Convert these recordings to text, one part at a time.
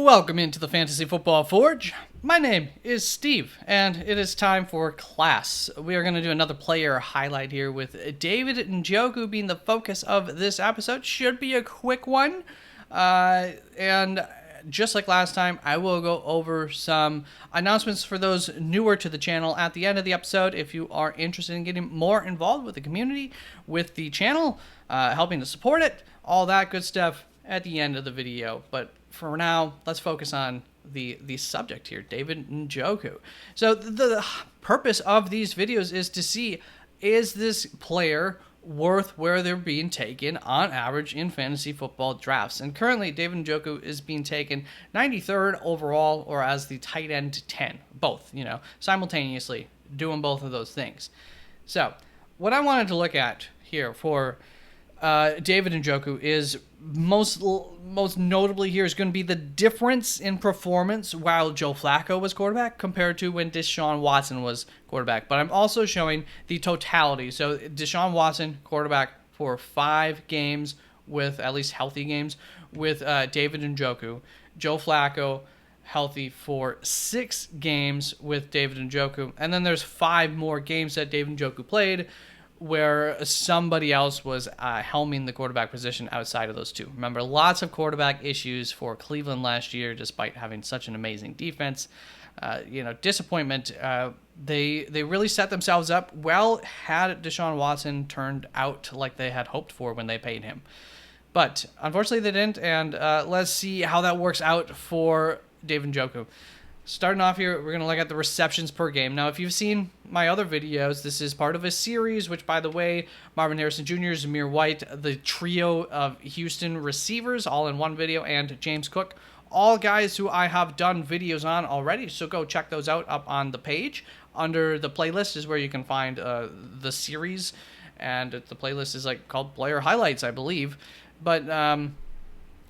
Welcome into the Fantasy Football Forge. My name is Steve, and it is time for class. We are going to do another player highlight here with David Njoku being the focus of this episode. Should be a quick one. And just like last time, I will go over some announcements for those newer to the channel at the end of the episode. If you are interested in getting more involved with the community, with the channel, helping to support it, all that good stuff at the end of the video. But for now, let's focus on the subject here, David Njoku. So the purpose of these videos is to see, is this player worth where they're being taken on average in fantasy football drafts? And currently, David Njoku is being taken 93rd overall, or as the tight end 10, both, simultaneously doing both of those things. So what I wanted to look at here for David Njoku is most notably here is going to be the difference in performance while Joe Flacco was quarterback compared to when Deshaun Watson was quarterback. But I'm also showing the totality. So Deshaun Watson, quarterback for 5 games with at least healthy games with David Njoku. Joe Flacco healthy for 6 games with David Njoku. And then there's 5 more games that David Njoku played where somebody else was helming the quarterback position outside of those two. Remember, lots of quarterback issues for Cleveland last year, despite having such an amazing defense. Disappointment. They really set themselves up well had Deshaun Watson turned out like they had hoped for when they paid him. But unfortunately they didn't, and let's see how that works out for David Njoku. Starting off here, we're going to look at the receptions per game. Now, if you've seen my other videos, this is part of a series, which, by the way, Marvin Harrison Jr., Zamir White, the trio of Houston receivers, all in one video, and James Cook, all guys who I have done videos on already, so go check those out up on the page. Under the playlist is where you can find the series, and the playlist is called Player Highlights, I believe. But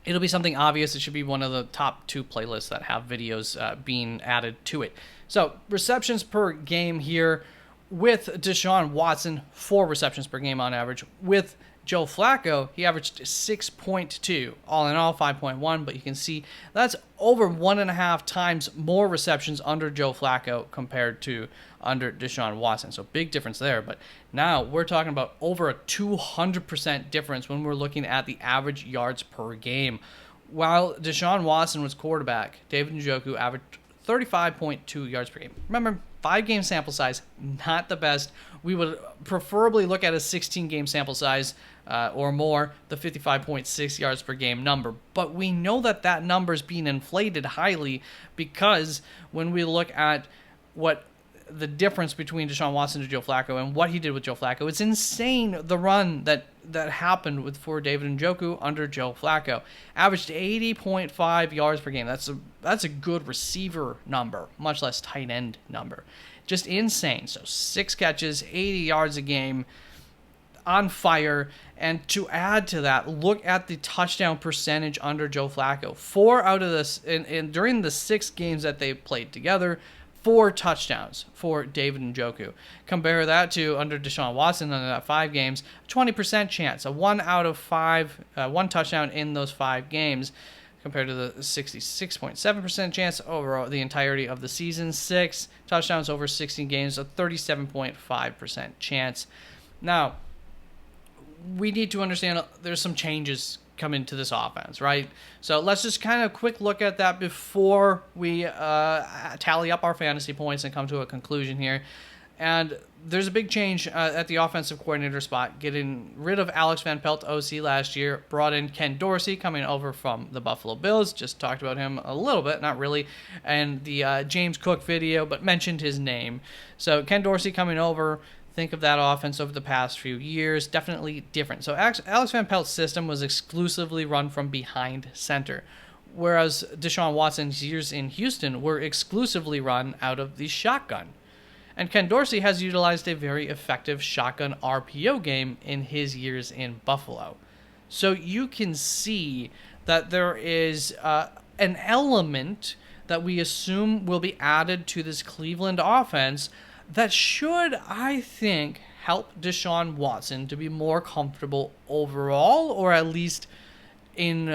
it'll be something obvious. It should be one of the top 2 playlists that have videos being added to it. So receptions per game here with Deshaun Watson, 4 receptions per game on average. With Joe Flacco, he averaged 6.2. All in all, 5.1. But you can see that's over 1.5 times more receptions under Joe Flacco compared to under Deshaun Watson. So big difference there. But now we're talking about over a 200% difference when we're looking at the average yards per game. While Deshaun Watson was quarterback, David Njoku averaged 35.2 yards per game. Remember, 5-game sample size, not the best. We would preferably look at a 16-game sample size or more, the 55.6 yards per game number. But we know that number is being inflated highly because when we look at what the difference between Deshaun Watson and Joe Flacco and what he did with Joe Flacco, it's insane the run that happened for David Njoku under Joe Flacco. Averaged 80.5 yards per game. That's a good receiver number, much less tight end number. Just insane. So 6 catches, 80 yards a game, on fire. And to add to that, look at the touchdown percentage under Joe Flacco. 4 out of this, and during the 6 games that they played together, 4 touchdowns for David Njoku. Compare that to under Deshaun Watson under that 5 games, 20% chance, a 1 out of 5, 1 touchdown in those 5 games, compared to the 66.7% chance over the entirety of the season. 6 touchdowns over 16 games, a 37.5% chance. Now, we need to understand there's some changes come into this offense, right? So let's just kind of quick look at that before we tally up our fantasy points and come to a conclusion here. And there's a big change at the offensive coordinator spot, getting rid of Alex Van Pelt, OC, last year, brought in Ken Dorsey, coming over from the Buffalo Bills. Just talked about him a little bit, not really, and the James Cook video, but mentioned his name. So Ken Dorsey coming over. Think of that offense over the past few years. Definitely different. So Alex Van Pelt's system was exclusively run from behind center, whereas Deshaun Watson's years in Houston were exclusively run out of the shotgun. And Ken Dorsey has utilized a very effective shotgun RPO game in his years in Buffalo. So you can see that there is an element that we assume will be added to this Cleveland offense that should, I think, help Deshaun Watson to be more comfortable overall, or at least in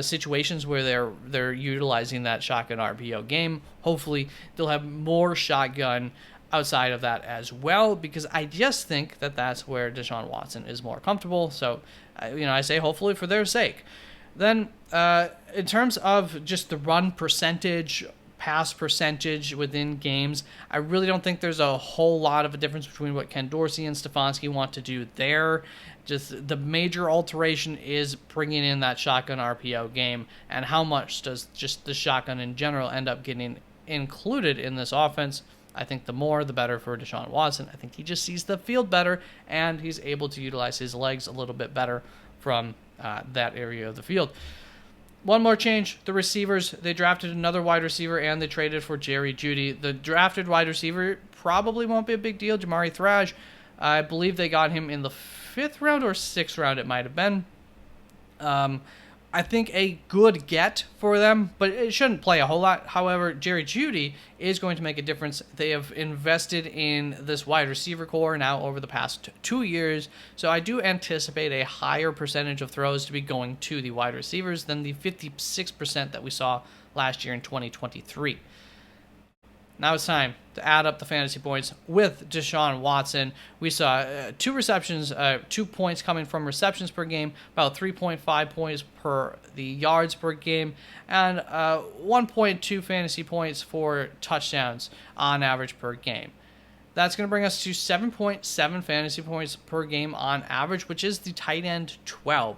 situations where they're utilizing that shotgun RPO game. Hopefully, they'll have more shotgun outside of that as well, because I just think that that's where Deshaun Watson is more comfortable. So, I say hopefully for their sake. Then, in terms of just the run percentage, pass percentage within games, I really don't think there's a whole lot of a difference between what Ken Dorsey and Stefanski want to do there. Just the major alteration is bringing in that shotgun RPO game, and how much does just the shotgun in general end up getting included in this offense. I think the more, the better for Deshaun Watson. I think he just sees the field better, and he's able to utilize his legs a little bit better from that area of the field. One more change, the receivers. They drafted another wide receiver, and they traded for Jerry Jeudy. The drafted wide receiver probably won't be a big deal, Jamari Thrash. I believe they got him in the 5th round or 6th round, it might have been. I think a good get for them, but it shouldn't play a whole lot. However, Jerry Jeudy is going to make a difference. They have invested in this wide receiver core now over the past 2 years, so I do anticipate a higher percentage of throws to be going to the wide receivers than the 56% that we saw last year in 2023. Now it's time to add up the fantasy points with Deshaun Watson. We saw 2 receptions, 2 points coming from receptions per game, about 3.5 points per the yards per game, and 1.2 fantasy points for touchdowns on average per game. That's going to bring us to 7.7 fantasy points per game on average, which is the tight end 12.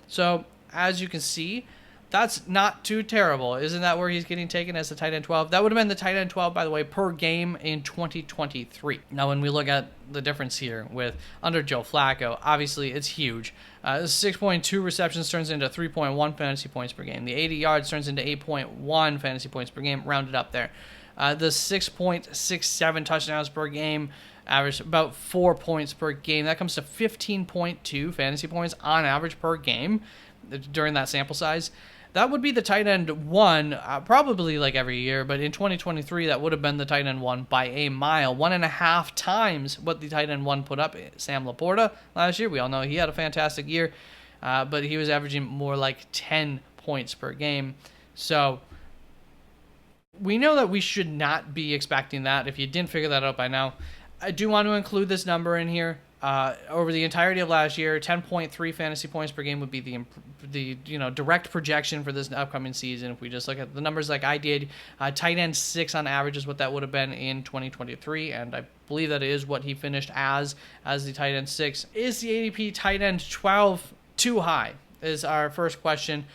So, as you can see, that's not too terrible. Isn't that where he's getting taken as the tight end 12? That would have been the tight end 12, by the way, per game in 2023. Now, when we look at the difference here with under Joe Flacco, obviously it's huge. 6.2 receptions turns into 3.1 fantasy points per game. The 80 yards turns into 8.1 fantasy points per game, rounded up there. The 6.67 touchdowns per game, average about 4 points per game. That comes to 15.2 fantasy points on average per game during that sample size. That would be the tight end 1, probably like every year, but in 2023, that would have been the tight end 1 by a mile, 1.5 times what the tight end 1 put up. Sam Laporta last year, we all know he had a fantastic year, but he was averaging more like 10 points per game. So we know that we should not be expecting that. If you didn't figure that out by now, I do want to include this number in here. Over the entirety of last year, 10.3 fantasy points per game would be the direct projection for this upcoming season. If we just look at the numbers like I did, tight end 6 on average is what that would have been in 2023, and I believe that is what he finished as the tight end 6. Is the ADP tight end 12 too high? Is our first question,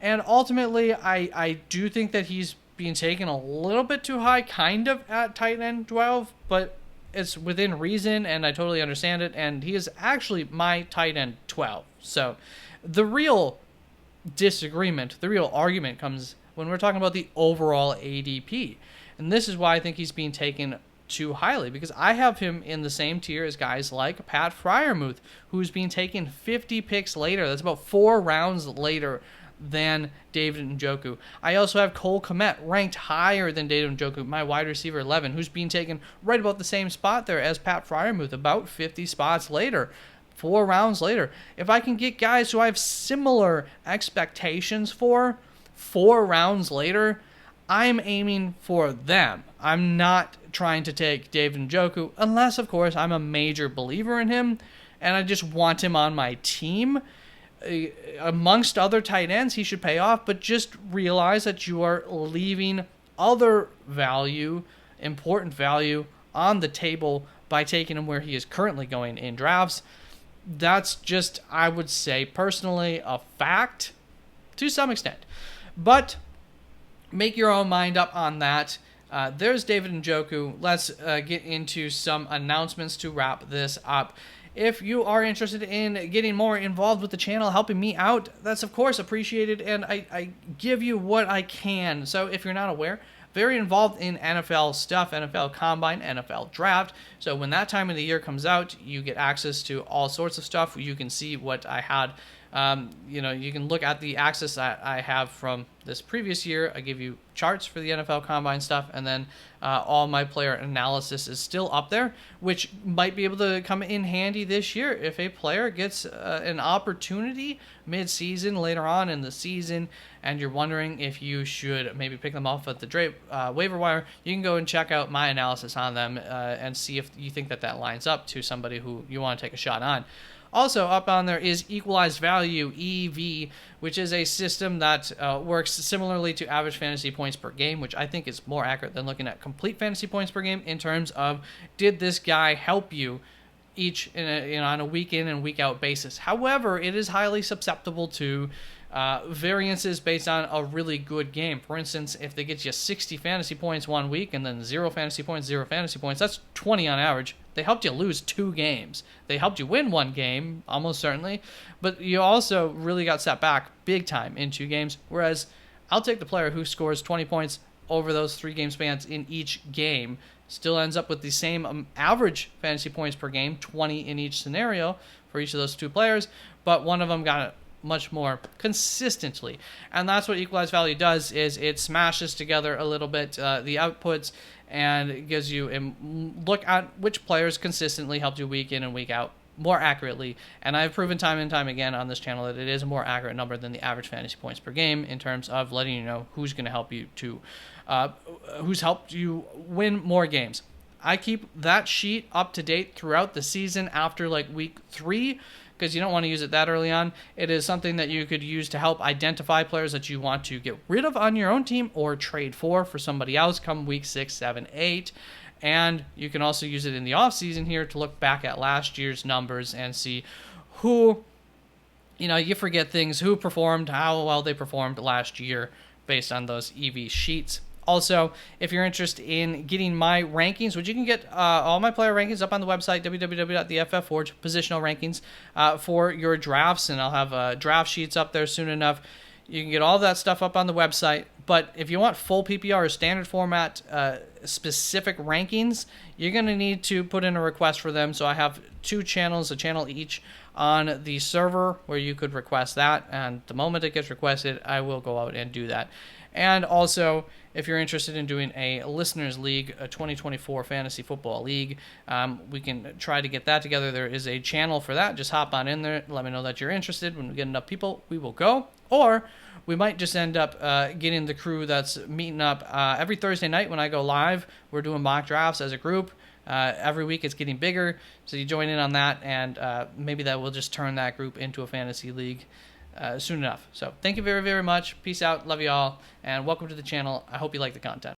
and ultimately, I do think that he's being taken a little bit too high, kind of at tight end 12, but it's within reason, and I totally understand it, and he is actually my tight end 12. So the real disagreement, the real argument comes when we're talking about the overall ADP. And this is why I think he's being taken too highly, because I have him in the same tier as guys like Pat Freiermuth, who's being taken 50 picks later. That's about 4 rounds later than David Njoku. I also have Cole Kmet ranked higher than David Njoku, my wide receiver 11, who's being taken right about the same spot there as Pat Freiermuth, about 50 spots later, 4 rounds later. If I can get guys who I have similar expectations for 4 rounds later, I'm aiming for them. I'm not trying to take David Njoku, unless, of course, I'm a major believer in him, and I just want him on my team. Amongst other tight ends, he should pay off, but just realize that you are leaving other value, important value, on the table by taking him where he is currently going in drafts. That's just, I would say, personally, a fact to some extent. But make your own mind up on that. There's David Njoku. Let's get into some announcements to wrap this up. If you are interested in getting more involved with the channel, helping me out, that's of course appreciated, and I give you what I can. So if you're not aware, very involved in NFL stuff, NFL Combine, NFL Draft. So when that time of the year comes out, you get access to all sorts of stuff. You can see what I had You can look at the access that I have from this previous year. I give you charts for the NFL Combine stuff, and then all my player analysis is still up there, which might be able to come in handy this year if a player gets an opportunity mid-season, later on in the season, and you're wondering if you should maybe pick them off at the waiver wire. You can go and check out my analysis on them and see if you think that lines up to somebody who you want to take a shot on. Also up on there is equalized value, EV, which is a system that works similarly to average fantasy points per game, which I think is more accurate than looking at complete fantasy points per game in terms of, did this guy help you on a week in and week out basis. However, it is highly susceptible to variances based on a really good game. For instance, if they get you 60 fantasy points one week and then 0 fantasy points, that's 20 on average. They helped you lose 2 games. They helped you win 1 game, almost certainly, but you also really got set back big time in 2 games, whereas I'll take the player who scores 20 points over those 3 game spans in each game, still ends up with the same average fantasy points per game, 20 in each scenario for each of those 2 players, but one of them got it much more consistently. And that's what equalized value does, is it smashes together a little bit the outputs, and it gives you a look at which players consistently helped you week in and week out more accurately. And I've proven time and time again on this channel that it is a more accurate number than the average fantasy points per game in terms of letting you know who's going to help you who's helped you win more games. I keep that sheet up to date throughout the season after like week 3, because you don't want to use it that early on. It is something that you could use to help identify players that you want to get rid of on your own team or trade for somebody else come week 6, 7, 8. And you can also use it in the off season here to look back at last year's numbers and see who, you forget things, who performed, how well they performed last year based on those EV sheets. Also, if you're interested in getting my rankings, which you can get all my player rankings up on the website, www.theff.forge, positional rankings for your drafts, and I'll have draft sheets up there soon enough. You can get all that stuff up on the website, but if you want full PPR or standard format specific rankings, you're going to need to put in a request for them. So I have 2 channels, a channel each on the server where you could request that, and the moment it gets requested, I will go out and do that. And also, if you're interested in doing a Listeners League, a 2024 Fantasy Football League, we can try to get that together. There is a channel for that. Just hop on in there. Let me know that you're interested. When we get enough people, we will go. Or we might just end up getting the crew that's meeting up every Thursday night when I go live. We're doing mock drafts as a group. Every week it's getting bigger, so you join in on that, and maybe that will just turn that group into a fantasy league soon enough. So thank you very, very much. Peace out. Love you all, and welcome to the channel. I hope you like the content.